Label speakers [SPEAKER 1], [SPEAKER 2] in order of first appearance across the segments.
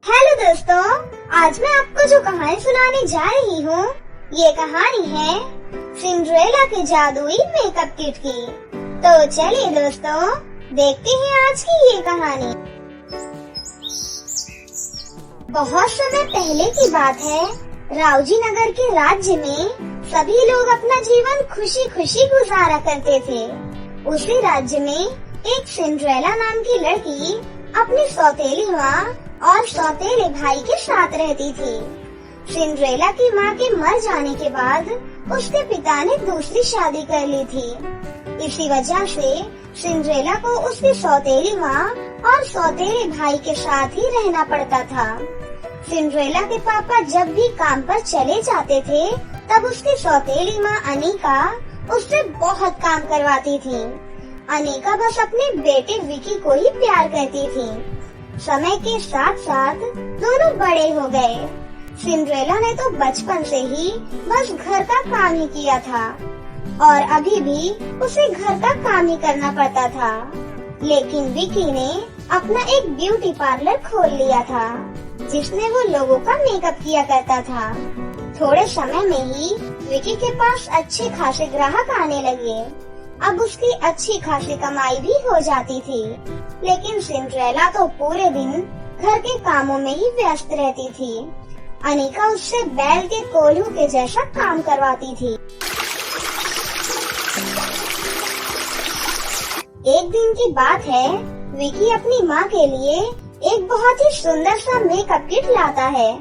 [SPEAKER 1] Hello दोस्तों, आज मैं आपको जो कहानी सुनाने जा रही हूँ, ये कहानी है सिंड्रेला के जादुई मेकअप किट की। तो चलिए दोस्तों, देखते हैं आज की ये कहानी। बहुत समय पहले की बात है। राउजी नगर के राज्य में सभी लोग अपना जीवन खुशी खुशी गुजारा करते थे। उसी राज्य में एक सिंड्रेला नाम की लड़की अपनी सौतेली माँ और सौतेले भाई के साथ रहती थी। सिंड्रेला की माँ के मर जाने के बाद उसके पिता ने दूसरी शादी कर ली थी। इसी वजह से सिंड्रेला को उसकी सौतेली माँ और सौतेले भाई के साथ ही रहना पड़ता था। सिंड्रेला के पापा जब भी काम पर चले जाते थे, तब उसकी सौतेली माँ अनीका उससे बहुत काम करवाती थी। अनीका बस अपने बेटे विकी को ही प्यार करती थी। समय के साथ साथ दोनों बड़े हो गए। सिंड्रेला ने तो बचपन से ही बस घर का काम ही किया था और अभी भी उसे घर का काम ही करना पड़ता था। लेकिन विकी ने अपना एक ब्यूटी पार्लर खोल लिया था, जिसमें वो लोगों का मेकअप किया करता था। थोड़े समय में ही विकी के पास अच्छे खासे ग्राहक आने लगे। अब उसकी अच्छी खासी कमाई भी हो जाती थी। लेकिन सिंड्रेला तो पूरे दिन घर के कामों में ही व्यस्त रहती थी। अनीका उससे बैल के कोल्हू के जैसा काम करवाती थी। एक दिन की बात है, विकी अपनी माँ के लिए एक बहुत ही सुंदर सा मेकअप किट लाता है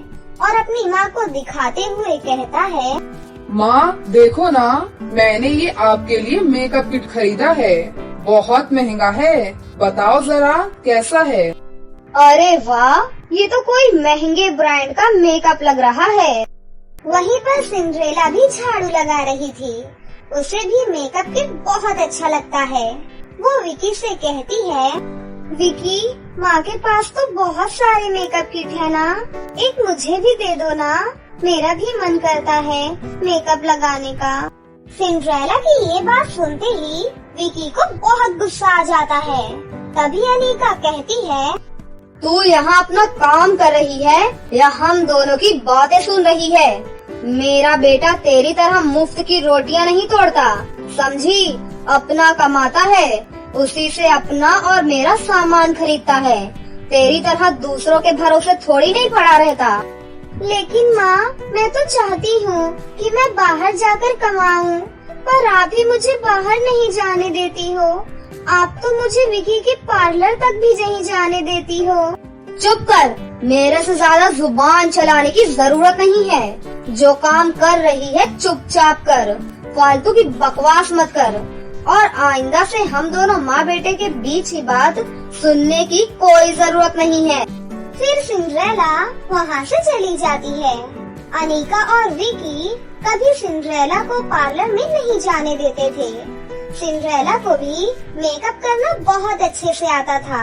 [SPEAKER 1] और अपनी माँ को दिखाते हुए कहता है,
[SPEAKER 2] माँ देखो ना, मैंने ये आपके लिए मेकअप किट खरीदा है। बहुत महंगा है, बताओ जरा कैसा है।
[SPEAKER 1] अरे वाह, ये तो कोई महंगे ब्रांड का मेकअप लग रहा है। वहीं पर सिंड्रेला भी झाड़ू लगा रही थी। उसे भी मेकअप किट बहुत अच्छा लगता है। वो विकी से कहती है, विकी, माँ के पास तो बहुत सारे मेकअप किट है ना, एक मुझे भी दे दो ना, मेरा भी मन करता है मेकअप लगाने का। सिंड्रेला की ये बात सुनते ही विकी को बहुत गुस्सा आ जाता है। तभी अनीका कहती है,
[SPEAKER 3] तू यहाँ अपना काम कर रही है या हम दोनों की बातें सुन रही है? मेरा बेटा तेरी तरह मुफ्त की रोटियाँ नहीं तोड़ता, समझी? अपना कमाता है, उसी से अपना और मेरा सामान खरीदता है। तेरी तरह दूसरों के भरोसे थोड़ी नहीं पड़ा रहता।
[SPEAKER 1] लेकिन माँ, मैं तो चाहती हूँ कि मैं बाहर जाकर कमाऊँ, पर आप ही मुझे बाहर नहीं जाने देती हो। आप तो मुझे विकी के पार्लर तक भी नहीं जाने देती हो।
[SPEAKER 3] चुप कर, मेरे से ज्यादा जुबान चलाने की जरूरत नहीं है। जो काम कर रही है चुपचाप कर, फालतू की बकवास मत कर। और आइंदा से हम दोनों माँ बेटे के बीच की बात सुनने की कोई जरूरत नहीं है।
[SPEAKER 1] फिर सिंड्रेला वहाँ से चली जाती है। अनीका और विकी कभी सिंड्रेला को पार्लर में नहीं जाने देते थे। सिंड्रेला को भी मेकअप करना बहुत अच्छे से आता था।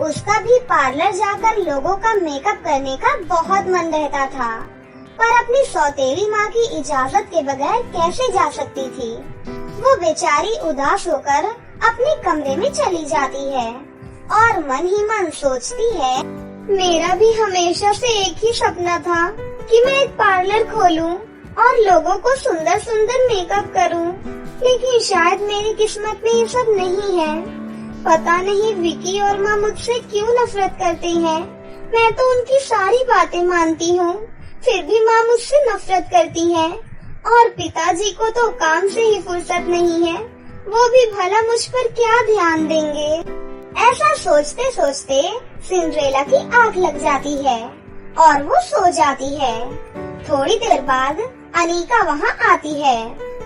[SPEAKER 1] उसका भी पार्लर जाकर लोगों का मेकअप करने का बहुत मन रहता था, पर अपनी सौतेली माँ की इजाजत के बगैर कैसे जा सकती थी। वो बेचारी उदास होकर अपने कमरे में चली जाती है और मन ही मन सोचती है, मेरा भी हमेशा से एक ही सपना था कि मैं एक पार्लर खोलूं और लोगों को सुंदर सुंदर मेकअप करूं, लेकिन शायद मेरी किस्मत में ये सब नहीं है। पता नहीं विकी और माँ मुझसे क्यों नफरत करते हैं। मैं तो उनकी सारी बातें मानती हूँ, फिर भी माँ मुझसे नफरत करती है। और पिताजी को तो काम से ही फुर्सत नहीं है, वो भी भला मुझ पर क्या ध्यान देंगे। ऐसा सोचते सोचते सिंड्रेला की आँख लग जाती है और वो सो जाती है। थोड़ी देर बाद अनीका वहाँ आती है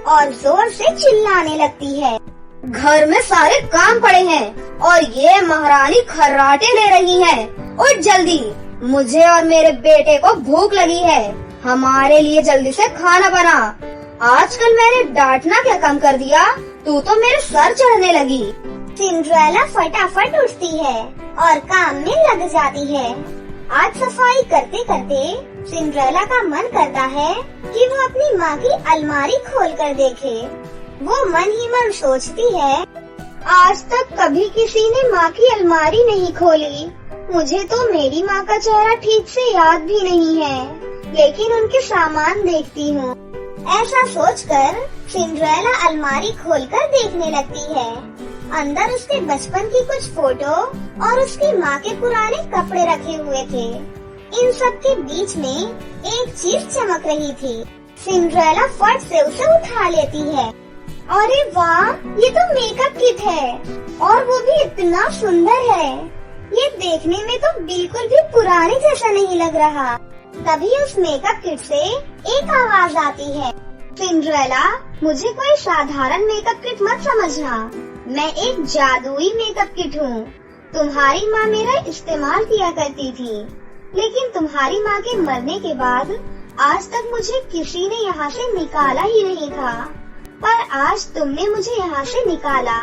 [SPEAKER 1] और जोर से चिल्लाने लगती है,
[SPEAKER 3] घर में सारे काम पड़े हैं और ये महारानी खर्राटे ले रही है। उठ जल्दी, मुझे और मेरे बेटे को भूख लगी है। हमारे लिए जल्दी से खाना बना। आजकल मैंने डांटना क्या कम कर दिया, तू तो मेरे सर चढ़ने लगी।
[SPEAKER 1] सिंड्रेला फटाफट उठती है और काम में लग जाती है। आज सफाई करते करते सिंड्रेला का मन करता है कि वो अपनी माँ की अलमारी खोल कर देखे। वो मन ही मन सोचती है, आज तक कभी किसी ने माँ की अलमारी नहीं खोली, मुझे तो मेरी माँ का चेहरा ठीक से याद भी नहीं है, लेकिन उनके सामान देखती हूँ। ऐसा सोचकर सिंड्रेला अलमारी खोलकर देखने लगती है। अंदर उसके बचपन की कुछ फोटो और उसकी माँ के पुराने कपड़े रखे हुए थे। इन सब के बीच में एक चीज चमक रही थी। सिंड्रेला फट से उसे उठा लेती है। अरे वाह, ये तो मेकअप किट है और वो भी इतना सुंदर है। ये देखने में तो बिल्कुल भी पुराने जैसा नहीं लग रहा। तभी उस मेकअप किट से एक आवाज आती है, सिंड्रेला, मुझे कोई साधारण मेकअप किट मत समझना। मैं एक जादुई मेकअप किट हूँ। तुम्हारी माँ मेरा इस्तेमाल किया करती थी, लेकिन तुम्हारी माँ के मरने के बाद आज तक मुझे किसी ने यहाँ से निकाला ही नहीं था। पर आज तुमने मुझे यहाँ से निकाला,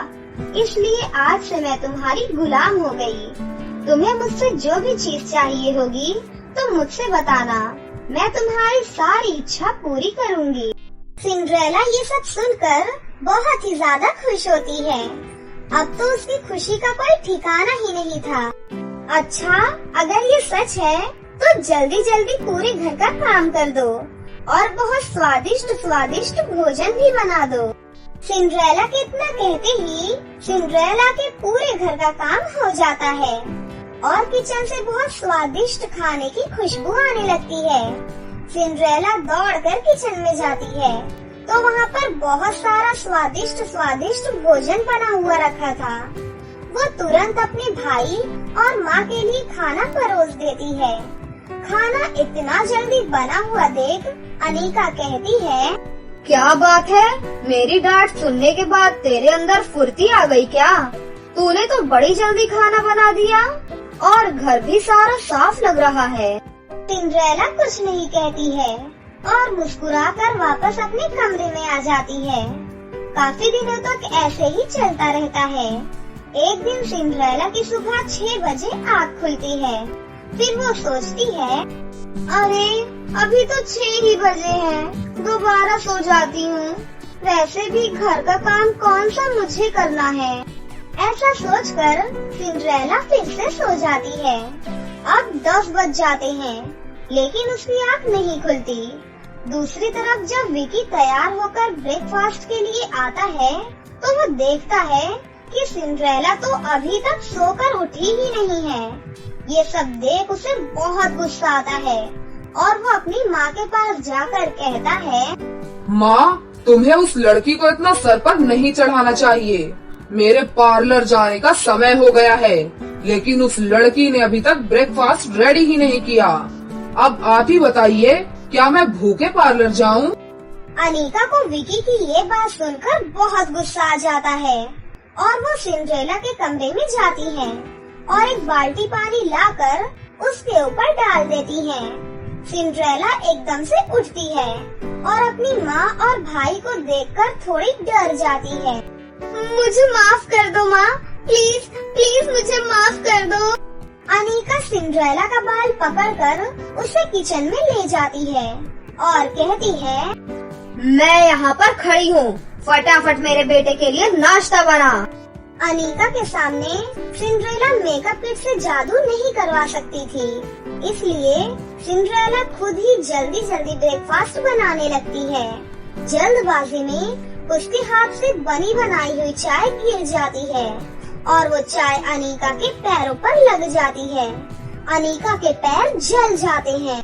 [SPEAKER 1] इसलिए आज से मैं तुम्हारी गुलाम हो गई। तुम्हें मुझसे जो भी चीज चाहिए होगी तो मुझसे बताना, मैं तुम्हारी सारी इच्छा पूरी करूँगी। सिंड्रेला ये सब सुनकर बहुत ही ज्यादा खुश होती है। अब तो उसकी खुशी का कोई ठिकाना ही नहीं था। अच्छा, अगर ये सच है तो जल्दी जल्दी पूरे घर का काम कर दो और बहुत स्वादिष्ट स्वादिष्ट भोजन भी बना दो। सिंड्रेला के इतना कहते ही सिंड्रेला के पूरे घर का काम हो जाता है और किचन से बहुत स्वादिष्ट खाने की खुशबू आने लगती है। सिंड्रेला दौड़कर किचन में जाती है तो वहाँ पर बहुत सारा स्वादिष्ट स्वादिष्ट भोजन बना हुआ रखा था। वो तुरंत अपने भाई और माँ के लिए खाना परोस देती है। खाना इतना जल्दी बना हुआ देख अनीका कहती है,
[SPEAKER 3] क्या बात है, मेरी डांट सुनने के बाद तेरे अंदर फुर्ती आ गई क्या? तूने तो बड़ी जल्दी खाना बना दिया और घर भी सारा साफ लग रहा है।
[SPEAKER 1] सिंड्रेला कुछ नहीं कहती है और मुस्कुराकर वापस अपने कमरे में आ जाती है। काफी दिनों तक ऐसे ही चलता रहता है। एक दिन सिंड्रेला की सुबह 6 बजे आँख खुलती है। फिर वो सोचती है, अरे अभी तो 6 ही बजे हैं, दोबारा सो जाती हूँ। वैसे भी घर का काम कौन सा मुझे करना है। ऐसा सोचकर सिंड्रेला फिर से सो जाती है। अब 10 बज जाते हैं, लेकिन उसकी आँख नहीं खुलती। दूसरी तरफ जब विकी तैयार होकर ब्रेकफास्ट के लिए आता है तो वो देखता है कि सिंड्रेला तो अभी तक सोकर उठी ही नहीं है। ये सब देख उसे बहुत गुस्सा आता है और वो अपनी माँ के पास जाकर कहता है,
[SPEAKER 2] माँ, तुम्हें उस लड़की को इतना सर पर नहीं चढ़ाना चाहिए। मेरे पार्लर जाने का समय हो गया है, लेकिन उस लड़की ने अभी तक ब्रेकफास्ट रेडी ही नहीं किया। अब आप ही बताइए, क्या मैं भूखे पार्लर जाऊँ?
[SPEAKER 1] अनीका को विकी की ये बात सुनकर बहुत गुस्सा आ जाता है और वो सिंड्रेला के कमरे में जाती है और एक बाल्टी पानी लाकर उसके ऊपर डाल देती है। सिंड्रेला एकदम से उठती है और अपनी माँ और भाई को देखकर थोड़ी डर जाती है। मुझे माफ कर दो माँ, प्लीज प्लीज मुझे माफ कर दो। अनीका सिंड्रेला का बाल पकड़कर उसे किचन में ले जाती है और कहती है,
[SPEAKER 3] मैं यहाँ पर खड़ी हूँ, फटाफट मेरे बेटे के लिए नाश्ता बना।
[SPEAKER 1] अनीका के सामने सिंड्रेला मेकअप किट से जादू नहीं करवा सकती थी, इसलिए सिंड्रेला खुद ही जल्दी जल्दी ब्रेकफास्ट बनाने लगती है। जल्दबाजी में उसके हाथ से बनी बनाई हुई चाय गिर जाती है और वो चाय अनीका के पैरों पर लग जाती है। अनीका के पैर जल जाते हैं।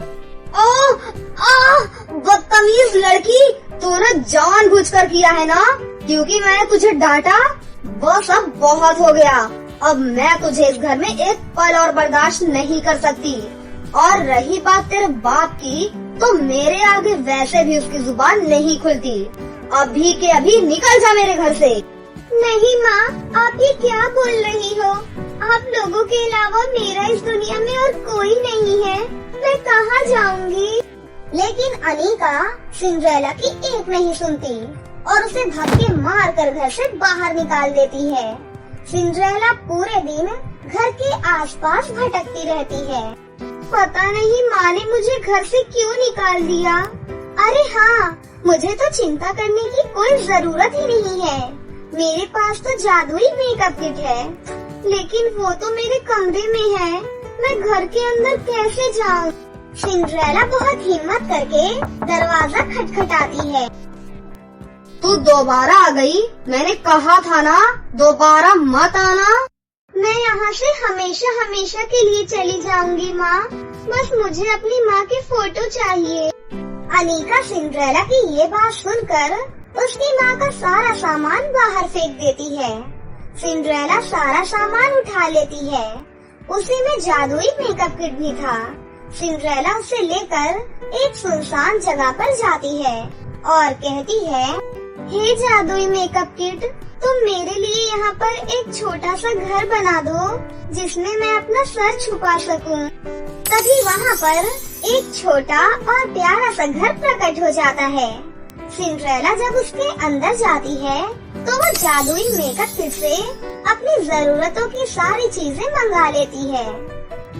[SPEAKER 3] बदतमीज लड़की, तूने जानबूझकर किया है ना? क्योंकि मैंने तुझे डांटा, वो सब बहुत हो गया। अब मैं तुझे इस घर में एक पल और बर्दाश्त नहीं कर सकती। और रही बात तेरे बाप की, तो मेरे आगे वैसे भी उसकी जुबान नहीं खुलती। अभी के अभी निकल जा मेरे घर से।
[SPEAKER 1] नहीं माँ, आप ये क्या बोल रही हो? आप लोगों के अलावा मेरा इस दुनिया में और कोई नहीं है। मैं कहाँ जाऊँगी? लेकिन अनीका सिंड्रेला की एक नहीं सुनती और उसे धक्के मार कर घर से बाहर निकाल देती है। सिंड्रेला पूरे दिन घर के आसपास भटकती रहती है। पता नहीं माँ ने मुझे घर से क्यों निकाल दिया। अरे हाँ, मुझे तो चिंता करने की कोई जरूरत ही नहीं है। मेरे पास तो जादुई मेकअप किट है, लेकिन वो तो मेरे कमरे में है। मैं घर के अंदर कैसे जाऊँ? सिंड्रेला बहुत हिम्मत करके दरवाजा खटखटाती है।
[SPEAKER 3] तू दोबारा आ गई? मैंने कहा था ना दोबारा मत आना।
[SPEAKER 1] मैं यहाँ से हमेशा हमेशा के लिए चली जाऊंगी माँ, बस मुझे अपनी माँ की फोटो चाहिए। अनीका सिंड्रेला की ये बात सुनकर उसकी माँ का सारा सामान बाहर फेंक देती है। सिंड्रेला सारा सामान उठा लेती है। उसी में जादुई मेकअप किट भी था। सिंड्रेला उसे लेकर एक सुनसान जगह पर जाती है और कहती है, हे जादुई मेकअप किट, तुम मेरे लिए यहाँ पर एक छोटा सा घर बना दो जिसमें मैं अपना सर छुपा सकूं। तभी वहाँ पर एक छोटा और प्यारा सा घर प्रकट हो जाता है। सिंड्रेला जब उसके अंदर जाती है तो वो जादुई मेकअप किट से अपनी जरूरतों की सारी चीजें मंगा लेती है।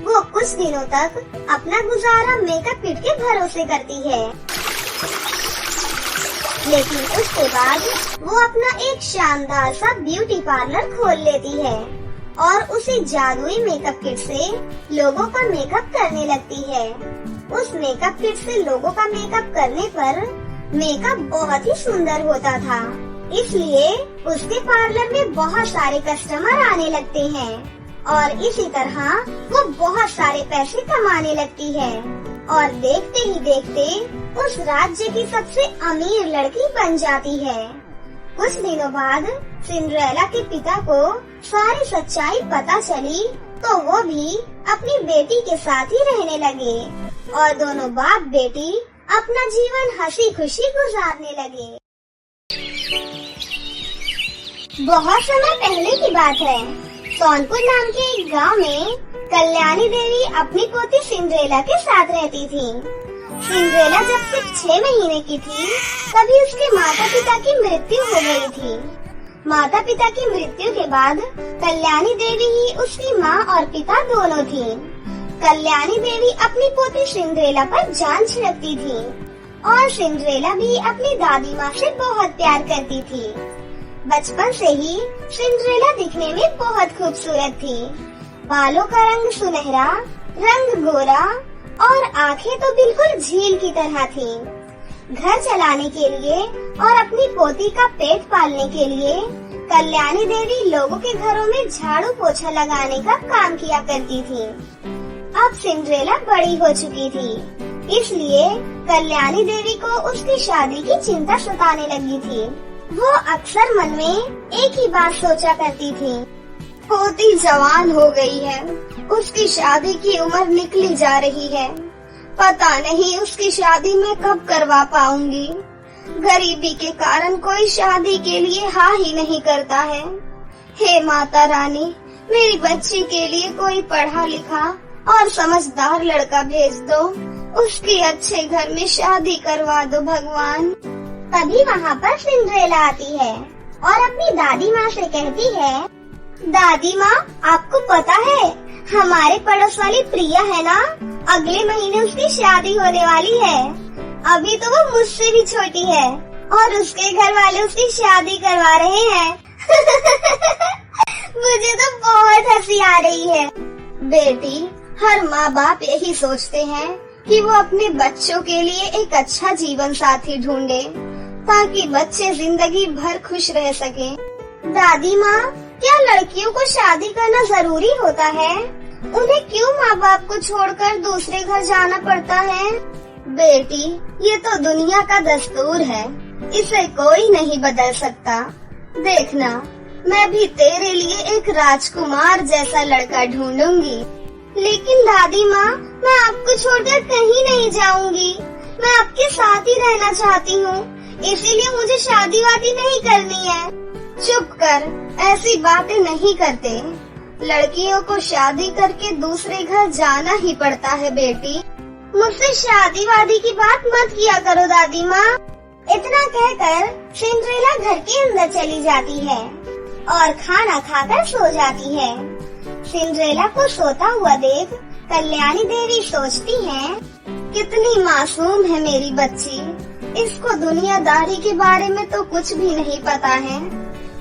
[SPEAKER 1] वो कुछ दिनों तक अपना गुजारा मेकअप किट के भरोसे करती है, लेकिन उसके बाद वो अपना एक शानदार सा ब्यूटी पार्लर खोल लेती है और उसी जादुई मेकअप किट से लोगों का मेकअप करने लगती है। उस मेकअप किट से लोगों का मेकअप करने पर मेकअप बहुत ही सुंदर होता था, इसलिए उसके पार्लर में बहुत सारे कस्टमर आने लगते हैं और इसी तरह वो बहुत सारे पैसे कमाने लगती है और देखते ही देखते उस राज्य की सबसे अमीर लड़की बन जाती है। कुछ दिनों बाद सिंड्रेला के पिता को सारी सच्चाई पता चली तो वो भी अपनी बेटी के साथ ही रहने लगे और दोनों बाप बेटी अपना जीवन हंसी खुशी गुजारने लगे। बहुत समय पहले की बात है। सोनपुर नाम के एक गांव में कल्याणी देवी अपनी पोती सिंड्रेला के साथ रहती थी। सिंड्रेला जब सिर्फ 6 महीने की थी तभी उसके माता पिता की मृत्यु हो गई थी। माता पिता की मृत्यु के बाद कल्याणी देवी ही उसकी माँ और पिता दोनों थी। कल्याणी देवी अपनी पोती सिंड्रेला पर जान छिड़कती थी और सिंड्रेला भी अपनी दादी माँ से बहुत प्यार करती थी। बचपन से ही सिंड्रेला दिखने में बहुत खूबसूरत थी। बालों का रंग सुनहरा, रंग गोरा और आंखें तो बिल्कुल झील की तरह थी। घर चलाने के लिए और अपनी पोती का पेट पालने के लिए कल्याणी देवी लोगों के घरों में झाड़ू पोछा लगाने का काम किया करती थी। अब सिंड्रेला बड़ी हो चुकी थी, इसलिए कल्याणी देवी को उसकी शादी की चिंता सताने लगी थी। वो अक्सर मन में एक ही बात सोचा करती थी, पोती जवान हो गई है, उसकी शादी की उम्र निकली जा रही है, पता नहीं उसकी शादी मैं कब करवा पाऊंगी। गरीबी के कारण कोई शादी के लिए हाँ ही नहीं करता है। हे माता रानी, मेरी बच्ची के लिए कोई पढ़ा लिखा और समझदार लड़का भेज दो, उसकी अच्छे घर में शादी करवा दो भगवान। तभी वहाँ पर सिंड्रेला आती है और अपनी दादी माँ से कहती है, दादी माँ, आपको पता है हमारे पड़ोस वाली प्रिया है ना, अगले महीने उसकी शादी होने वाली है। अभी तो वो मुझसे भी छोटी है और उसके घर वाले उसकी शादी करवा रहे हैं। मुझे तो बहुत हंसी आ रही है। बेटी, हर माँ बाप यही सोचते हैं कि वो अपने बच्चों के लिए एक अच्छा जीवन साथी ढूंढे ताकि बच्चे जिंदगी भर खुश रह सके। दादी माँ, क्या लड़कियों को शादी करना जरूरी होता है? उन्हें क्यों माँ बाप को छोड़कर दूसरे घर जाना पड़ता है? बेटी, ये तो दुनिया का दस्तूर है, इसे कोई नहीं बदल सकता। देखना, मैं भी तेरे लिए एक राजकुमार जैसा लड़का ढूंढूंगी। लेकिन दादी माँ, मैं आपको छोड़कर कहीं नहीं जाऊंगी, मैं आपके साथ ही रहना चाहती हूँ, इसीलिए मुझे शादी वादी नहीं करनी है। चुप कर, ऐसी बातें नहीं करते। लड़कियों को शादी करके दूसरे घर जाना ही पड़ता है बेटी। मुझसे शादी वादी की बात मत किया करो दादी माँ। इतना कहकर सिंड्रेला घर के अंदर चली जाती है और खाना खाकर सो जाती है। सिंड्रेला को सोता हुआ देख कल्याणी देवी सोचती है, कितनी मासूम है मेरी बच्ची, इसको दुनियादारी के बारे में तो कुछ भी नहीं पता है।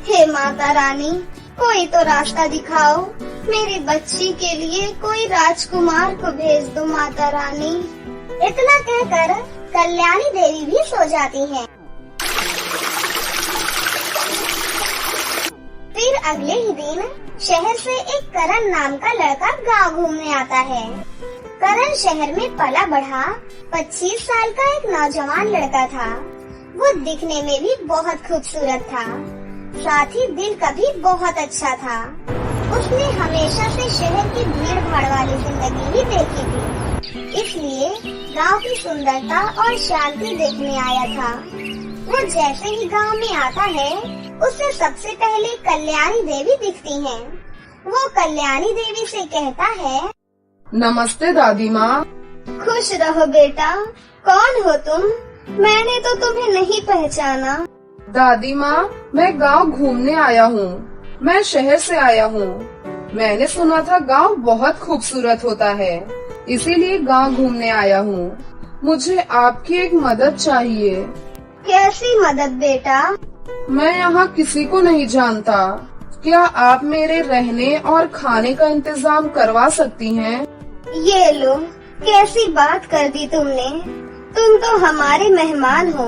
[SPEAKER 1] हे माता रानी, कोई तो रास्ता दिखाओ, मेरी बच्ची के लिए कोई राजकुमार को भेज दो माता रानी। इतना कहकर कल्याणी देवी भी सो जाती हैं। फिर अगले ही दिन शहर से एक करण नाम का लड़का गांव घूमने आता है। करण शहर में पला बढ़ा 25 साल का एक नौजवान लड़का था। वो दिखने में भी बहुत खूबसूरत था, साथ ही दिल का भी बहुत अच्छा था। उसने हमेशा से शहर की भीड़ भाड़ वाली जिंदगी ही देखी थी, इसलिए गांव की सुंदरता और शांति देखने आया था। वो जैसे ही गांव में आता है, उसे सबसे पहले कल्याणी देवी दिखती हैं। वो कल्याणी देवी से कहता है,
[SPEAKER 2] नमस्ते दादी माँ।
[SPEAKER 1] खुश रहो बेटा। कौन हो तुम? मैंने तो तुम्हें नहीं पहचाना।
[SPEAKER 2] दादी माँ, मैं गांव घूमने आया हूँ। मैं शहर से आया हूँ। मैंने सुना था गांव बहुत खूबसूरत होता है, इसीलिए गांव घूमने आया हूँ। मुझे आपकी एक मदद चाहिए।
[SPEAKER 1] कैसी मदद बेटा?
[SPEAKER 2] मैं यहाँ किसी को नहीं जानता। क्या आप मेरे रहने और खाने का इंतजाम करवा सकती हैं?
[SPEAKER 1] ये लो, कैसी बात कर दी तुमने। तुम तो हमारे मेहमान हो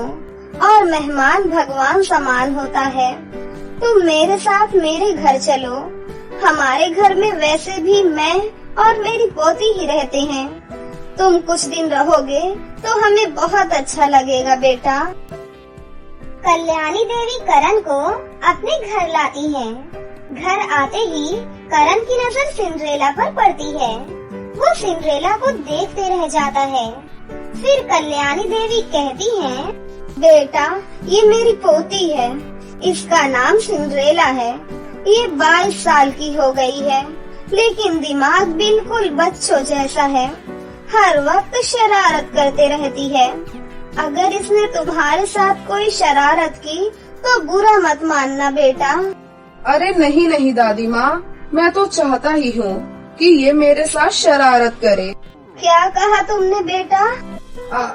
[SPEAKER 1] और मेहमान भगवान समान होता है। तुम मेरे साथ मेरे घर चलो। हमारे घर में वैसे भी मैं और मेरी पोती ही रहते हैं। तुम कुछ दिन रहोगे तो हमें बहुत अच्छा लगेगा बेटा। कल्याणी देवी करण को अपने घर लाती हैं। घर आते ही करण की नजर सिंड्रेला पर पड़ती है। वो सिंड्रेला को देखते रह जाता है। फिर कल्याणी देवी कहती हैं, बेटा, ये मेरी पोती है। इसका नाम सिंड्रेला है। ये 22 साल की हो गई है, लेकिन दिमाग बिल्कुल बच्चों जैसा है। हर वक्त शरारत करते रहती है। अगर इसने तुम्हारे साथ कोई शरारत की तो बुरा मत मानना बेटा।
[SPEAKER 2] अरे नहीं नहीं दादी माँ, मैं तो चाहता ही हूँ कि ये मेरे साथ शरारत करे।
[SPEAKER 1] क्या कहा तुमने बेटा?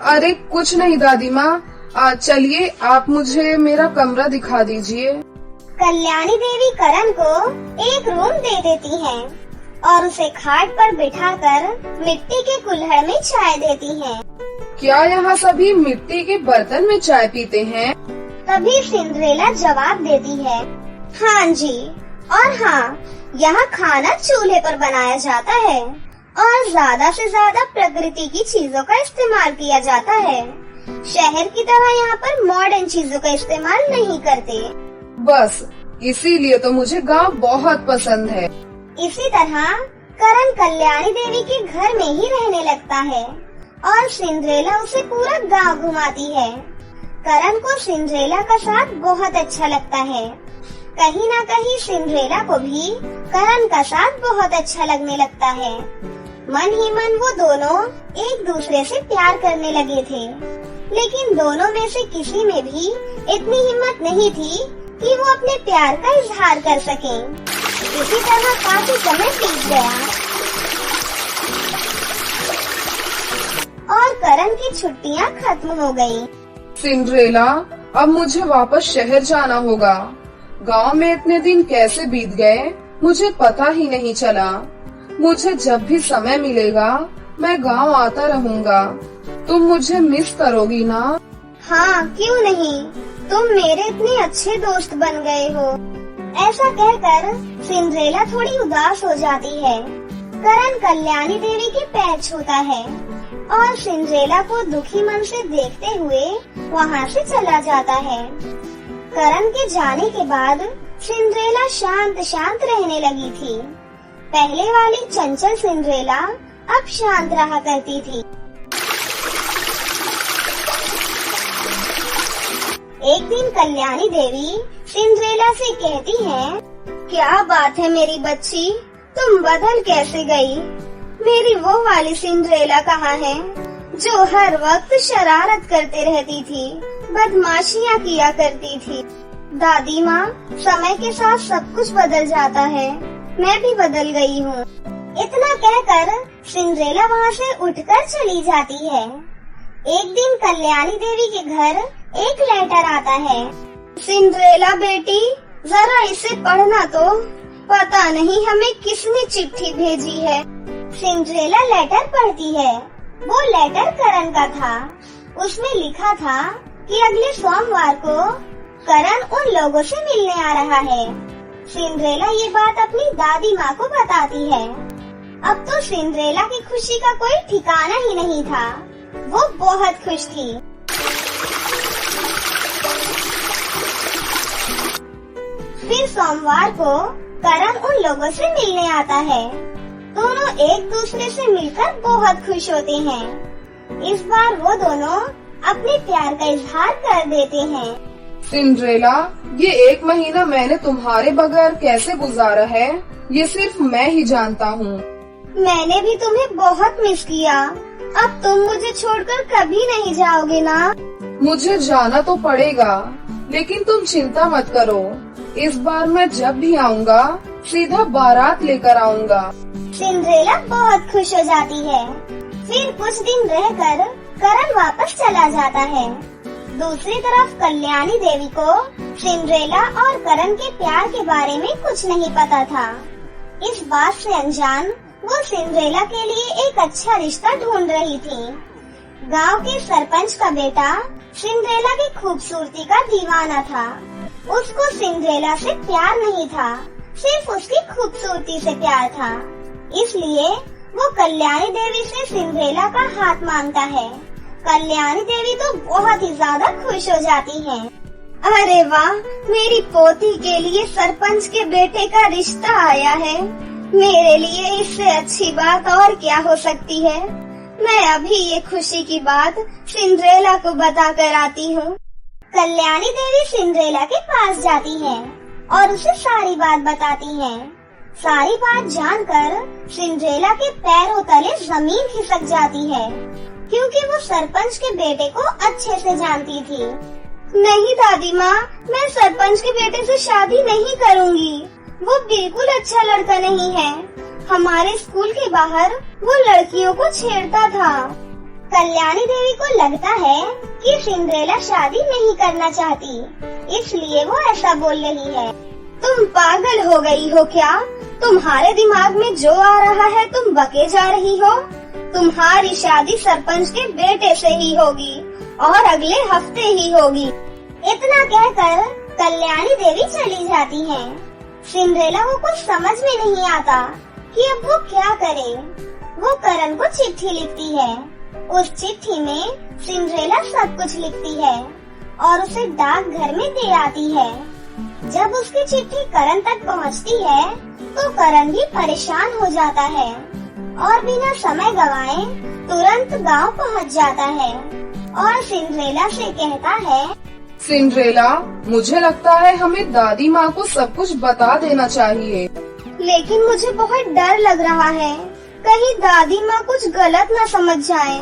[SPEAKER 2] अरे कुछ नहीं दादी माँ। चलिए आप मुझे मेरा कमरा दिखा दीजिए।
[SPEAKER 1] कल्याणी देवी करण को एक रूम दे देती हैं और उसे खाट पर बिठाकर मिट्टी के कुल्हड़ में चाय देती हैं।
[SPEAKER 2] क्या यहाँ सभी मिट्टी के बर्तन में चाय पीते हैं?
[SPEAKER 1] तभी सिंड्रेला जवाब देती है, हाँ जी, और हाँ, यहाँ खाना चूल्हे पर बनाया जाता है और ज्यादा से ज्यादा प्रकृति की चीजों का इस्तेमाल किया जाता है। शहर की तरह यहाँ पर मॉडर्न चीजों का इस्तेमाल नहीं करते।
[SPEAKER 2] बस इसीलिए तो मुझे गांव बहुत पसंद है।
[SPEAKER 1] इसी तरह करण कल्याणी देवी के घर में ही रहने लगता है और सिंड्रेला उसे पूरा गांव घुमाती है। करण को सिंड्रेला का साथ बहुत अच्छा लगता है। कहीं न कहीं सिंड्रेला को भी करण का साथ बहुत अच्छा लगने लगता है। मन ही मन वो दोनों एक दूसरे से प्यार करने लगे थे, लेकिन दोनों में से किसी में भी इतनी हिम्मत नहीं थी कि वो अपने प्यार का इजहार कर सकें। इसी तरह काफी समय बीत गया और करण की छुट्टियां खत्म हो गयी।
[SPEAKER 2] सिंड्रेला, अब मुझे वापस शहर जाना होगा। गांव में इतने दिन कैसे बीत गए मुझे पता ही नहीं चला। मुझे जब भी समय मिलेगा मैं गांव आता रहूंगा। तुम मुझे मिस करोगी ना?
[SPEAKER 1] हाँ, क्यों नहीं। तुम मेरे इतने अच्छे दोस्त बन गए हो। ऐसा कहकर सिंड्रेला थोड़ी उदास हो जाती है। करण कल्याणी देवी के पैर छूता है और सिंड्रेला को दुखी मन से देखते हुए वहाँ से चला जाता है। करण के जाने के बाद सिंड्रेला शांत शांत रहने लगी थी। पहले वाली चंचल सिंड्रेला अब शांत रहा करती थी। एक दिन कल्याणी देवी सिंड्रेला से कहती है, क्या बात है मेरी बच्ची, तुम बदल कैसे गई? मेरी वो वाली सिंड्रेला कहाँ है जो हर वक्त शरारत करते रहती थी, बदमाशियाँ किया करती थी? दादी माँ, समय के साथ सब कुछ बदल जाता है। मैं भी बदल गई हूँ। इतना कहकर सिंड्रेला वहाँ से उठकर चली जाती है। एक दिन कल्याणी देवी के घर एक लेटर आता है। सिंड्रेला बेटी, जरा इसे पढ़ना तो।
[SPEAKER 3] पता नहीं हमें किसने चिट्ठी भेजी है।
[SPEAKER 1] सिंड्रेला लेटर पढ़ती है। वो लेटर करण का था। उसमें लिखा था कि अगले सोमवार को करण उन लोगों से मिलने आ रहा है। सिंड्रेला ये बात अपनी दादी माँ को बताती है। अब तो सिंड्रेला की खुशी का कोई ठिकाना ही नहीं था। वो बहुत खुश थी। फिर सोमवार को करण उन लोगों से मिलने आता है। दोनों एक दूसरे से मिलकर बहुत खुश होते हैं। इस बार वो दोनों अपने प्यार का इजहार कर देते हैं।
[SPEAKER 2] सिंड्रेला, ये 1 महीना मैंने तुम्हारे बगैर कैसे गुजारा है, ये सिर्फ मैं ही जानता हूँ।
[SPEAKER 3] मैंने भी तुम्हें बहुत मिस किया। अब तुम मुझे छोड़कर कभी नहीं जाओगे ना?
[SPEAKER 2] मुझे जाना तो पड़ेगा, लेकिन तुम चिंता मत करो। इस बार मैं जब भी आऊँगा सीधा बारात लेकर आऊँगा।
[SPEAKER 1] सिंड्रेला बहुत खुश हो जाती है। फिर कुछ दिन रहकर करण वापस चला जाता है। दूसरी तरफ कल्याणी देवी को सिंड्रेला और करण के प्यार के बारे में कुछ नहीं पता था। इस बात से अनजान वो सिंड्रेला के लिए एक अच्छा रिश्ता ढूंढ रही थी। गांव के सरपंच का बेटा सिंड्रेला की खूबसूरती का दीवाना था। उसको सिंड्रेला से प्यार नहीं था, सिर्फ उसकी खूबसूरती से प्यार था। इसलिए वो कल्याणी देवी से सिंड्रेला का हाथ मांगता है। कल्याणी देवी तो बहुत ही ज्यादा खुश हो जाती है।
[SPEAKER 3] अरे वाह, मेरी पोती के लिए सरपंच के बेटे का रिश्ता आया है। मेरे लिए इससे अच्छी बात और क्या हो सकती है। मैं अभी ये खुशी की बात सिंड्रेला को बता कर आती हूँ।
[SPEAKER 1] कल्याणी देवी सिंड्रेला के पास जाती है और उसे सारी बात बताती है। सारी बात जानकर सिंड्रेला के पैरों तले जमीन खिसक जाती है, क्योंकि वो सरपंच के बेटे को अच्छे से जानती थी।
[SPEAKER 3] नहीं दादी माँ, मैं सरपंच के बेटे से शादी नहीं करूँगी। वो बिल्कुल अच्छा लड़का नहीं है। हमारे स्कूल के बाहर वो लड़कियों को छेड़ता था।
[SPEAKER 1] कल्याणी देवी को लगता है कि सिंड्रेला शादी नहीं करना चाहती, इसलिए वो ऐसा बोल रही है।
[SPEAKER 3] तुम पागल हो गई हो क्या? तुम्हारे दिमाग में जो आ रहा है तुम बके जा रही हो। तुम्हारी शादी सरपंच के बेटे से ही होगी और अगले हफ्ते ही होगी।
[SPEAKER 1] इतना कहकर कल्याणी देवी चली जाती है। सिंड्रेला को कुछ समझ में नहीं आता कि अब वो क्या करे। वो करण को चिट्ठी लिखती है। उस चिट्ठी में सिंड्रेला सब कुछ लिखती है और उसे डाक घर में दे आती है। जब उसकी चिट्ठी करण तक पहुंचती है तो करण भी परेशान हो जाता है और बिना समय गवाए तुरंत गांव पहुंच जाता है और सिंड्रेला से कहता है,
[SPEAKER 2] सिंड्रेला, मुझे लगता है हमें दादी माँ को सब कुछ बता देना चाहिए।
[SPEAKER 3] लेकिन मुझे बहुत डर लग रहा है, कहीं दादी माँ कुछ गलत न समझ जाए।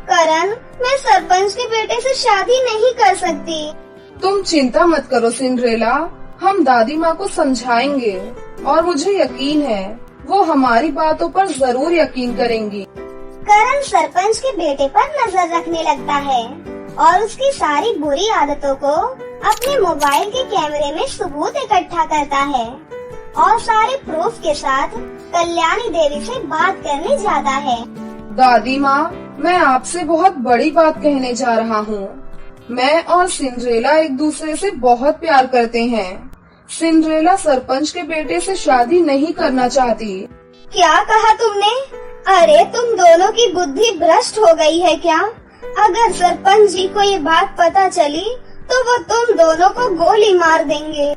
[SPEAKER 3] करण, मैं सरपंच के बेटे से शादी नहीं कर सकती।
[SPEAKER 2] तुम चिंता मत करो सिंड्रेला, हम दादी माँ को समझाएंगे और मुझे यकीन है वो हमारी बातों पर जरूर यकीन करेंगी।
[SPEAKER 1] करण सरपंच के बेटे पर नजर रखने लगता है और उसकी सारी बुरी आदतों को अपने मोबाइल के कैमरे में सबूत इकट्ठा करता है और सारे प्रूफ के साथ कल्याणी देवी से बात करने जाता है।
[SPEAKER 2] दादी माँ, मैं आपसे बहुत बड़ी बात कहने जा रहा हूँ। मैं और सिंड्रेला एक दूसरे से बहुत प्यार करते हैं। सिंड्रेला सरपंच के बेटे से शादी नहीं करना चाहती।
[SPEAKER 3] क्या कहा तुमने? अरे तुम दोनों की बुद्धि भ्रष्ट हो गई है क्या? अगर सरपंच जी को ये बात पता चली तो वो तुम दोनों को गोली मार देंगे।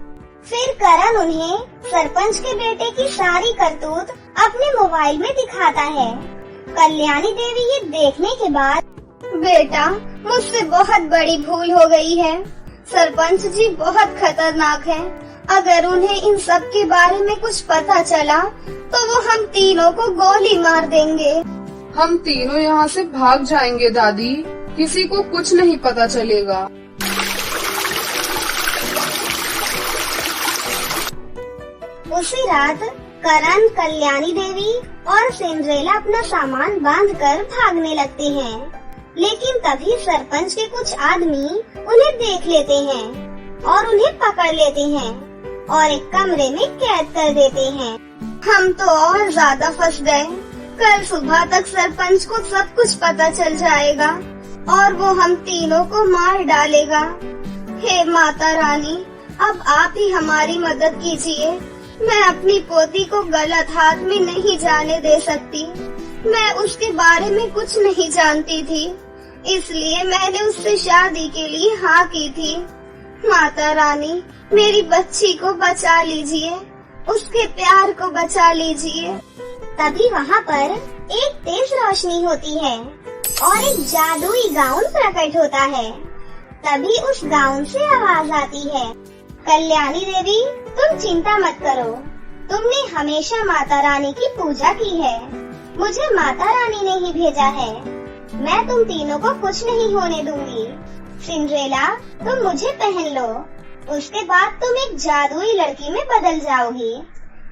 [SPEAKER 1] फिर करण उन्हें सरपंच के बेटे की सारी करतूत अपने मोबाइल में दिखाता है। कल्याणी देवी ये देखने के बाद,
[SPEAKER 3] बेटा, मुझसे बहुत बड़ी भूल हो गई है। सरपंच जी बहुत खतरनाक हैं। अगर उन्हें इन सब के बारे में कुछ पता चला तो वो हम तीनों को गोली मार देंगे।
[SPEAKER 2] हम तीनों यहाँ से भाग जाएंगे दादी, किसी को कुछ नहीं पता चलेगा।
[SPEAKER 1] उसी रात करण, कल्याणी देवी और सिंड्रेला अपना सामान बांधकर भागने लगते हैं। लेकिन तभी सरपंच के कुछ आदमी उन्हें देख लेते हैं और उन्हें पकड़ लेते हैं। और एक कमरे में कैद कर देते हैं।
[SPEAKER 3] हम तो और ज्यादा फंस गए। कल सुबह तक सरपंच को सब कुछ पता चल जाएगा और वो हम तीनों को मार डालेगा। हे माता रानी, अब आप ही हमारी मदद कीजिए। मैं अपनी पोती को गलत हाथ में नहीं जाने दे सकती। मैं उसके बारे में कुछ नहीं जानती थी, इसलिए मैंने उससे शादी के लिए हाँ की थी। माता रानी, मेरी बच्ची को बचा लीजिए, उसके प्यार को बचा लीजिए।
[SPEAKER 1] तभी वहाँ पर एक तेज रोशनी होती है और एक जादुई गाउन प्रकट होता है। तभी उस गाउन से आवाज आती है, कल्याणी देवी, तुम चिंता मत करो। तुमने हमेशा माता रानी की पूजा की है। मुझे माता रानी ने ही भेजा है। मैं तुम तीनों को कुछ नहीं होने दूंगी। सिंड्रेला, तुम मुझे पहन लो। उसके बाद तुम एक जादुई लड़की में बदल जाओगी।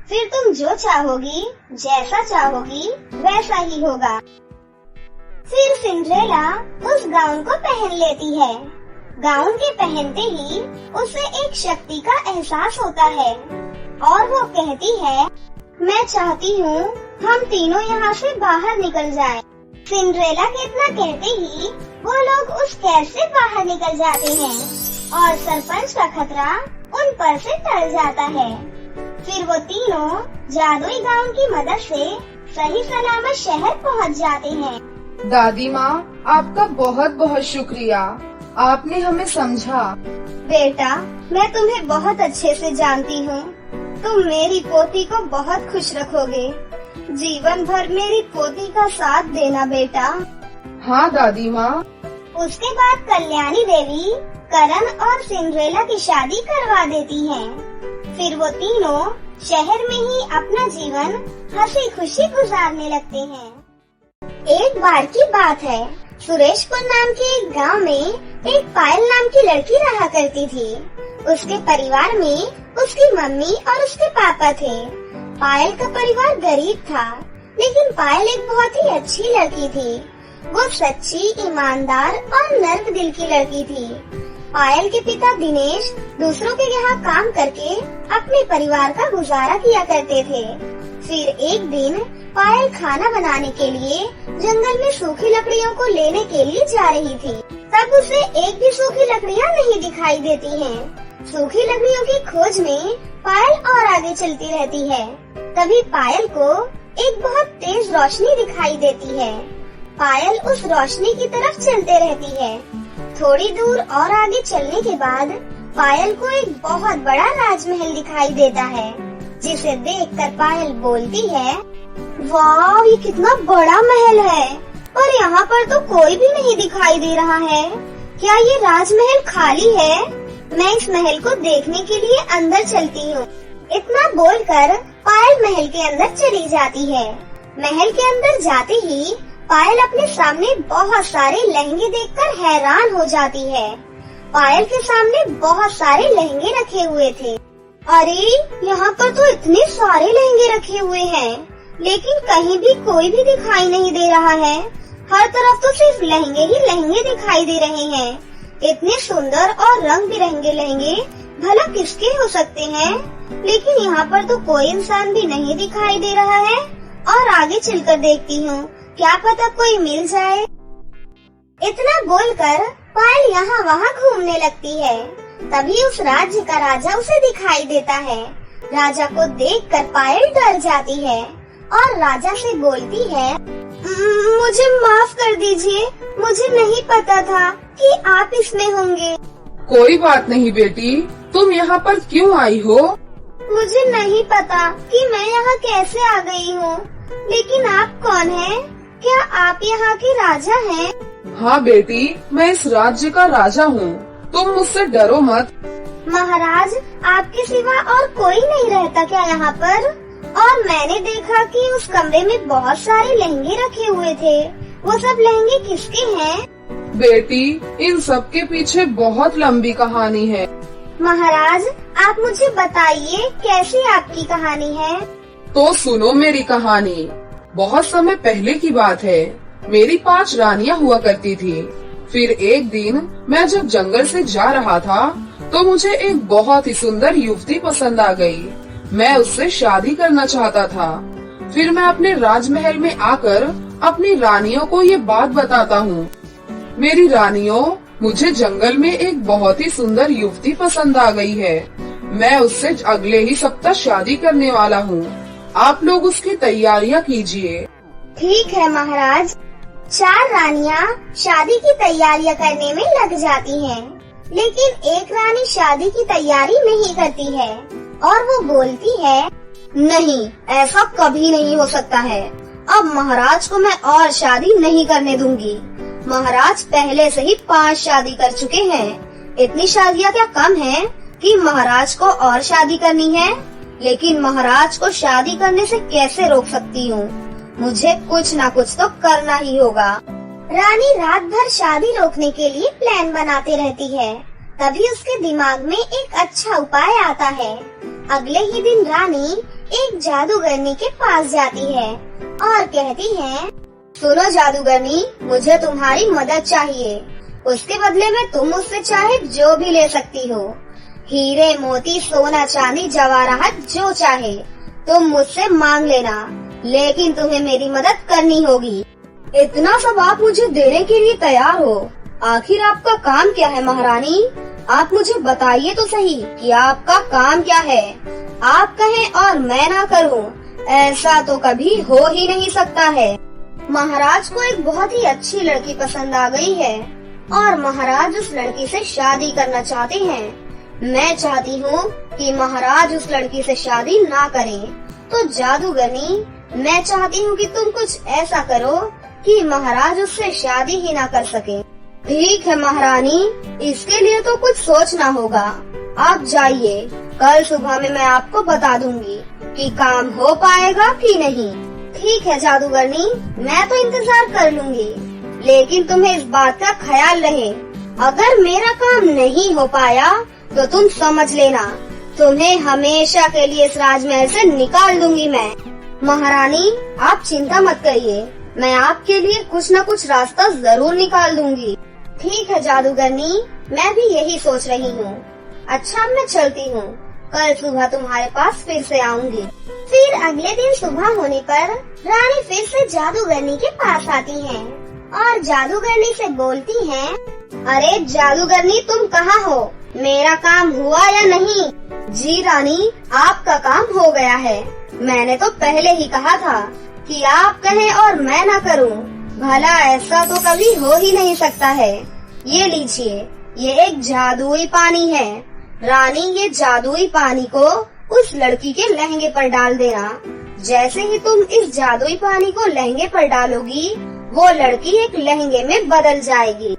[SPEAKER 1] फिर तुम जो चाहोगी, जैसा चाहोगी, वैसा ही होगा। फिर सिंड्रेला उस गाउन को पहन लेती है। गाउन के पहनते ही उसे एक शक्ति का एहसास होता है और वो कहती है, मैं चाहती हूँ हम तीनों यहाँ से बाहर निकल जाएं। सिंड्रेला के इतना कहते ही वो लोग उस कैद से बाहर निकल जाते हैं और सरपंच का खतरा उन पर से टल जाता है। फिर वो तीनों जादुई गाउन की मदद से सही सलामत शहर पहुँच जाते हैं।
[SPEAKER 2] दादी माँ, आपका बहुत बहुत शुक्रिया, आपने हमें समझा।
[SPEAKER 3] बेटा, मैं तुम्हें बहुत अच्छे से जानती हूँ। तुम मेरी पोती को बहुत खुश रखोगे। जीवन भर मेरी पोती का साथ देना बेटा।
[SPEAKER 2] हाँ दादी माँ।
[SPEAKER 1] उसके बाद कल्याणी देवी करण और सिंड्रेला की शादी करवा देती हैं। फिर वो तीनों शहर में ही अपना जीवन हंसी खुशी गुजारने लगते हैं। एक बार की बात है, सुरेशपुर नाम के एक गांव में एक पायल नाम की लड़की रहा करती थी। उसके परिवार में उसकी मम्मी और उसके पापा थे। पायल का परिवार गरीब था, लेकिन पायल एक बहुत ही अच्छी लड़की थी। वो सच्ची, ईमानदार और नर्म दिल की लड़की थी। पायल के पिता दिनेश दूसरों के यहाँ काम करके अपने परिवार का गुजारा किया करते थे। फिर एक दिन पायल खाना बनाने के लिए जंगल में सूखी लकड़ियों को लेने के लिए जा रही थी। तब उसे एक भी सूखी लकड़ियाँ नहीं दिखाई देती हैं। सूखी लकड़ियों की खोज में पायल और आगे चलती रहती है। तभी पायल को एक बहुत तेज रोशनी दिखाई देती है। पायल उस रोशनी की तरफ चलते रहती है। थोड़ी दूर और आगे चलने के बाद पायल को एक बहुत बड़ा राजमहल दिखाई देता है, जिसे देखकर पायल बोलती है, वाह, ये कितना बड़ा महल है और यहाँ पर तो कोई भी नहीं दिखाई दे रहा है। क्या ये राजमहल खाली है? मैं इस महल को देखने के लिए अंदर चलती हूँ। इतना बोलकर पायल महल के अंदर चली जाती है। महल के अंदर जाते ही पायल अपने सामने बहुत सारे लहंगे देखकर हैरान हो जाती है। पायल के सामने बहुत सारे लहंगे रखे हुए थे। अरे, यहाँ पर तो इतने सारे लहंगे रखे हुए हैं, लेकिन कहीं भी कोई भी दिखाई नहीं दे रहा है। हर तरफ तो सिर्फ लहंगे ही लहंगे दिखाई दे रहे हैं। इतने सुंदर और रंग बिरंगे लहंगे भला किसके हो सकते हैं? लेकिन यहाँ पर तो कोई इंसान भी नहीं दिखाई दे रहा है। और आगे चलकर देखती हूँ, क्या पता कोई मिल जाए। इतना बोलकर पायल यहाँ वहाँ घूमने लगती है। तभी उस राज्य का राजा उसे दिखाई देता है। राजा को देखकर पायल डर जाती है और राजा से बोलती है, मुझे माफ कर दीजिए, मुझे नहीं पता था कि आप इसमें होंगे।
[SPEAKER 2] कोई बात नहीं बेटी, तुम यहाँ पर क्यों आई हो?
[SPEAKER 1] मुझे नहीं पता कि मैं यहाँ कैसे आ गई हूँ, लेकिन आप कौन हैं? क्या आप यहाँ के राजा हैं?
[SPEAKER 2] हाँ बेटी, मैं इस राज्य का राजा हूँ। तुम मुझसे डरो मत।
[SPEAKER 1] महाराज, आपके सिवा और कोई नहीं रहता क्या यहाँ पर? और मैंने देखा कि उस कमरे में बहुत सारे लहंगे रखे हुए थे। वो सब लहंगे किसके हैं?
[SPEAKER 2] बेटी, इन सब के पीछे बहुत लंबी कहानी है।
[SPEAKER 1] महाराज, आप मुझे बताइए कैसी आपकी कहानी है?
[SPEAKER 2] तो सुनो मेरी कहानी। बहुत समय पहले की बात है। मेरी 5 रानियां हुआ करती थी। फिर एक दिन मैं जब जंगल से जा रहा था तो मुझे एक बहुत ही सुंदर युवती पसंद आ गई। मैं उससे शादी करना चाहता था। फिर मैं अपने राजमहल में आकर अपनी रानियों को ये बात बताता हूँ। मेरी रानियों, मुझे जंगल में एक बहुत ही सुंदर युवती पसंद आ गई है। मैं उससे अगले ही सप्ताह शादी करने वाला हूँ। आप लोग उसकी तैयारियाँ कीजिए।
[SPEAKER 1] ठीक है महाराज। 4 रानियां शादी की तैयारियां करने में लग जाती हैं, लेकिन एक रानी शादी की तैयारी नहीं करती है और वो बोलती है,
[SPEAKER 3] नहीं, ऐसा कभी नहीं हो सकता है। अब महाराज को मैं और शादी नहीं करने दूंगी। महाराज पहले से ही 5 शादी कर चुके हैं। इतनी शादियाँ क्या कम हैं कि महाराज को और शादी करनी है? लेकिन महाराज को शादी करने से कैसे रोक सकती हूँ? मुझे कुछ ना कुछ तो करना ही होगा।
[SPEAKER 1] रानी रात भर शादी रोकने के लिए प्लान बनाती रहती है। तभी उसके दिमाग में एक अच्छा उपाय आता है। अगले ही दिन रानी एक जादूगरनी के पास जाती है और कहती है,
[SPEAKER 3] सुनो जादूगरनी, मुझे तुम्हारी मदद चाहिए। उसके बदले में तुम मुझसे चाहे जो भी ले सकती हो। हीरे, मोती, सोना, चांदी, जवाहरात, जो चाहे तुम मुझसे मांग लेना, लेकिन तुम्हें मेरी मदद करनी होगी। इतना सब आप मुझे देने के लिए तैयार हो? आखिर आपका काम क्या है महारानी? आप मुझे बताइए तो सही कि आपका काम क्या है। आप कहें और मैं ना करूं, ऐसा तो कभी हो ही नहीं सकता है। महाराज को एक बहुत ही अच्छी लड़की पसंद आ गई है और महाराज उस लड़की से शादी करना चाहते हैं। मैं चाहती हूँ कि महाराज उस लड़की से शादी ना करें। तो जादूगरनी, मैं चाहती हूँ कि तुम कुछ ऐसा करो कि महाराज उससे शादी ही ना कर सके। ठीक है महारानी, इसके लिए तो कुछ सोचना होगा। आप जाइए, कल सुबह में मैं आपको बता दूंगी कि काम हो पाएगा कि नहीं। ठीक है जादूगरनी, मैं तो इंतजार कर लूंगी, लेकिन तुम्हें इस बात का ख्याल रहे, अगर मेरा काम नहीं हो पाया तो तुम समझ लेना, तुम्हें हमेशा के लिए इस राजमहल से निकाल दूंगी मैं। महारानी, आप चिंता मत करिए, मैं आपके लिए कुछ न कुछ रास्ता जरूर निकाल दूंगी। ठीक है जादूगरनी, मैं भी यही सोच रही हूँ। अच्छा, मैं चलती हूँ, कल सुबह तुम्हारे पास फिर से आऊंगी।
[SPEAKER 1] फिर अगले दिन सुबह होने पर रानी फिर से जादूगरनी के पास आती है और जादूगरनी से बोलती है,
[SPEAKER 3] अरे जादूगरनी, तुम कहाँ हो? मेरा काम हुआ या नहीं? जी रानी, आपका काम हो गया है। मैंने तो पहले ही कहा था कि आप कहें और मैं ना करूं। भला ऐसा तो कभी हो ही नहीं सकता है। ये लीजिए, ये एक जादुई पानी है। रानी, ये जादुई पानी को उस लड़की के लहंगे पर डाल देना। जैसे ही तुम इस जादुई पानी को लहंगे पर डालोगी, वो लड़की एक लहंगे में बदल जाएगी।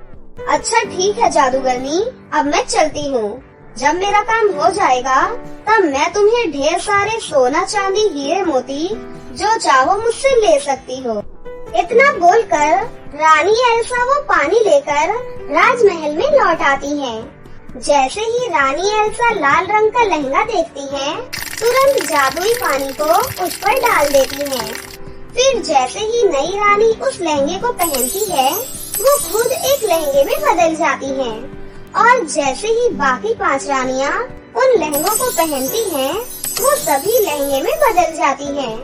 [SPEAKER 1] अच्छा ठीक है जादूगरनी, अब मैं चलती हूँ। जब मेरा काम हो जाएगा तब मैं तुम्हें ढेर सारे सोना, चांदी, हीरे, मोती जो चाहो मुझसे ले सकती हो। इतना बोलकर रानी एल्सा वो पानी लेकर राजमहल में लौट आती है। जैसे ही रानी एल्सा लाल रंग का लहंगा देखती है, तुरंत जादुई पानी को उस पर डाल देती है। फिर जैसे ही नई रानी उस लहंगे को पहनती है, वो खुद एक लहंगे में बदल जाती है। और जैसे ही बाकी 5 रानियां उन लहंगों को पहनती हैं, वो सभी लहंगे में बदल जाती हैं।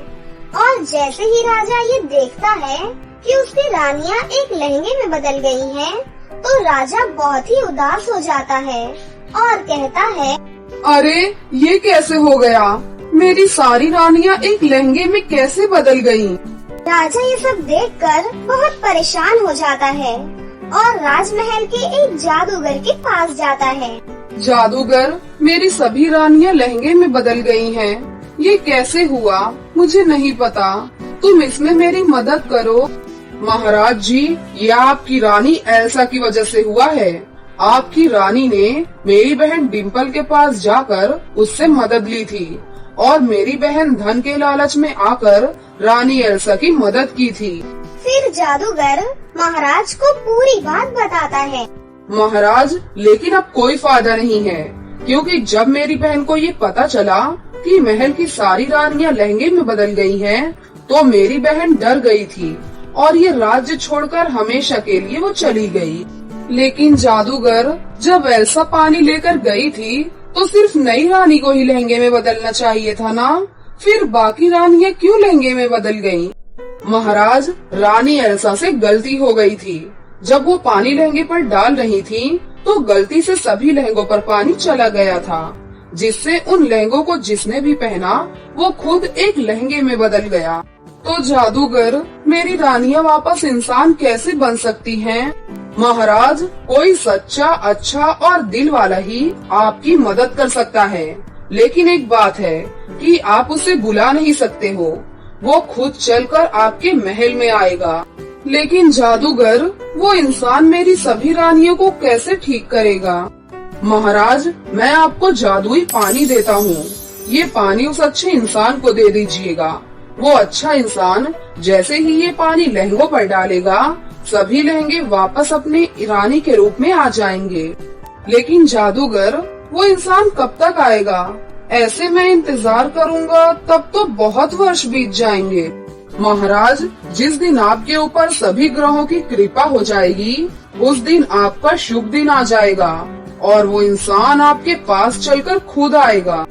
[SPEAKER 1] और जैसे ही राजा ये देखता है कि उसकी रानियां एक लहंगे में बदल गई हैं, तो राजा बहुत ही उदास हो जाता है और कहता है,
[SPEAKER 2] अरे ये कैसे हो गया? मेरी सारी रानियां एक लहंगे में कैसे बदल गईं?
[SPEAKER 1] राजा ये सब देखकर बहुत परेशान हो जाता है और राजमहल के एक जादूगर के पास जाता है।
[SPEAKER 2] जादूगर, मेरी सभी रानियां लहंगे में बदल गई हैं। ये कैसे हुआ? मुझे नहीं पता, तुम इसमें मेरी मदद करो। महाराज जी, ये आपकी रानी एल्सा की वजह से हुआ है। आपकी रानी ने मेरी बहन डिम्पल के पास जाकर उससे मदद ली थी और मेरी बहन धन के लालच में आकर रानी एल्सा की मदद की थी।
[SPEAKER 1] फिर जादूगर महाराज को पूरी बात बताता है।
[SPEAKER 2] महाराज, लेकिन अब कोई फायदा नहीं है, क्योंकि जब मेरी बहन को ये पता चला कि महल की सारी रानियां लहंगे में बदल गई हैं, तो मेरी बहन डर गई थी और ये राज्य छोड़कर हमेशा के लिए वो चली गई। लेकिन जादूगर जब एल्सा पानी लेकर गई थी तो सिर्फ नई रानी को ही लहंगे में बदलना चाहिए था ना, फिर बाकी रानियां क्यों लहंगे में बदल गईं? महाराज, रानी एल्सा से गलती हो गई थी। जब वो पानी लहंगे पर डाल रही थी तो गलती से सभी लहंगों पर पानी चला गया था, जिससे उन लहंगों को जिसने भी पहना वो खुद एक लहंगे में बदल गया। तो जादूगर, मेरी रानियां वापस इंसान कैसे बन सकती हैं? महाराज, कोई सच्चा, अच्छा और दिल वाला ही आपकी मदद कर सकता है, लेकिन एक बात है कि आप उसे बुला नहीं सकते हो। वो खुद चलकर आपके महल में आएगा। लेकिन जादूगर, वो इंसान मेरी सभी रानियों को कैसे ठीक करेगा? महाराज, मैं आपको जादुई पानी देता हूँ। ये पानी उस अच्छे इंसान को दे दीजिएगा। वो अच्छा इंसान जैसे ही ये पानी लहंगों पर डालेगा, सभी लहंगे वापस अपने रानी के रूप में आ जाएंगे। लेकिन जादूगर, वो इंसान कब तक आएगा? ऐसे मैं इंतजार करूँगा तब तो बहुत वर्ष बीत जाएंगे। महाराज, जिस दिन आपके ऊपर सभी ग्रहों की कृपा हो जाएगी, उस दिन आपका शुभ दिन आ जाएगा और वो इंसान आपके पास चलकर खुद आएगा।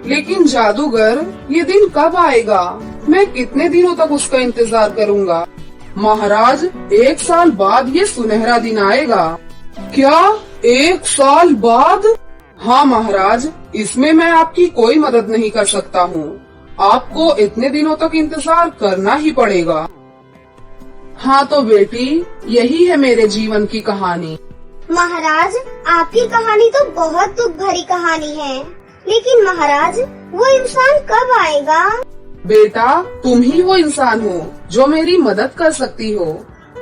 [SPEAKER 2] लेकिन जादूगर, ये दिन कब आएगा? मैं कितने दिनों तक उसका इंतजार करूँगा? महाराज, 1 साल बाद ये सुनहरा दिन आएगा। क्या 1 साल बाद? हाँ महाराज, इसमें मैं आपकी कोई मदद नहीं कर सकता हूँ। आपको इतने दिनों तक इंतजार करना ही पड़ेगा। हाँ तो बेटी, यही है मेरे जीवन की कहानी।
[SPEAKER 1] महाराज, आपकी कहानी तो बहुत दुख भरी कहानी है, लेकिन महाराज, वो इंसान कब आएगा?
[SPEAKER 2] बेटा, तुम ही वो इंसान हो जो मेरी मदद कर सकती हो।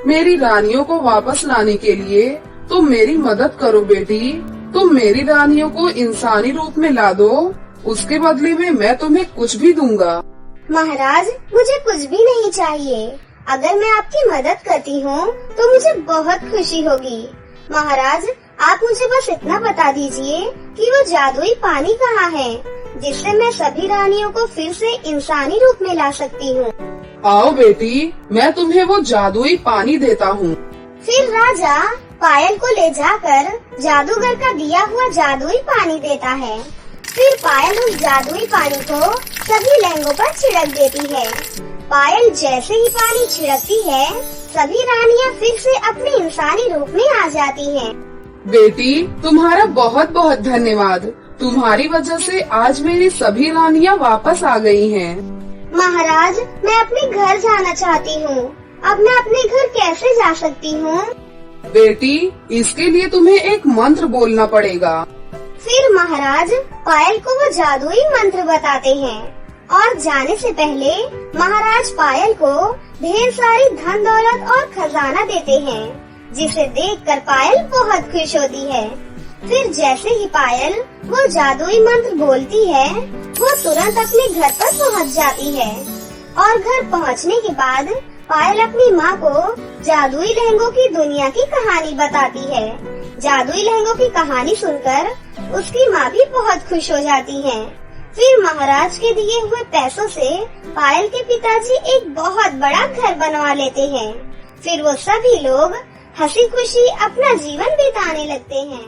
[SPEAKER 2] मेरी रानियों को वापस लाने के लिए तुम मेरी मदद करो बेटी। तुम मेरी रानियों को इंसानी रूप में ला दो, उसके बदले में मैं तुम्हें कुछ भी दूंगा।
[SPEAKER 1] महाराज, मुझे कुछ भी नहीं चाहिए। अगर मैं आपकी मदद करती हूँ तो मुझे बहुत खुशी होगी। महाराज, आप मुझे बस इतना बता दीजिए कि वो जादुई पानी कहाँ है, जिससे मैं सभी रानियों को फिर से इंसानी रूप में ला सकती हूँ।
[SPEAKER 2] आओ बेटी, मैं तुम्हें वो जादुई पानी देता हूँ।
[SPEAKER 1] फिर राजा पायल को ले जाकर जादूगर का दिया हुआ जादुई पानी देता है। फिर पायल उस जादुई पानी को सभी लहंगों पर छिड़क देती है। पायल जैसे ही पानी छिड़कती है, सभी रानियां फिर से अपने इंसानी रूप में आ जाती हैं।
[SPEAKER 2] बेटी, तुम्हारा बहुत बहुत धन्यवाद। तुम्हारी वजह से आज मेरी सभी रानियां वापस आ गई हैं।
[SPEAKER 1] महाराज, मैं अपने घर जाना चाहती हूँ। अब मैं अपने घर कैसे जा सकती हूँ?
[SPEAKER 2] बेटी, इसके लिए तुम्हें एक मंत्र बोलना पड़ेगा।
[SPEAKER 1] फिर महाराज पायल को वो जादुई मंत्र बताते हैं और जाने से पहले महाराज पायल को ढेर सारी धन दौलत और खजाना देते हैं, जिसे देखकर पायल बहुत खुश होती है। फिर जैसे ही पायल वो जादुई मंत्र बोलती है, वो तुरंत अपने घर पर पहुंच जाती है और घर पहुंचने के बाद पायल अपनी माँ को जादुई लहंगों की दुनिया की कहानी बताती है। जादुई लहंगों की कहानी सुनकर उसकी माँ भी बहुत खुश हो जाती है। फिर महाराज के दिए हुए पैसों से पायल के पिताजी एक बहुत बड़ा घर बनवा लेते हैं। फिर वो सभी लोग हंसी खुशी अपना जीवन बिताने लगते हैं।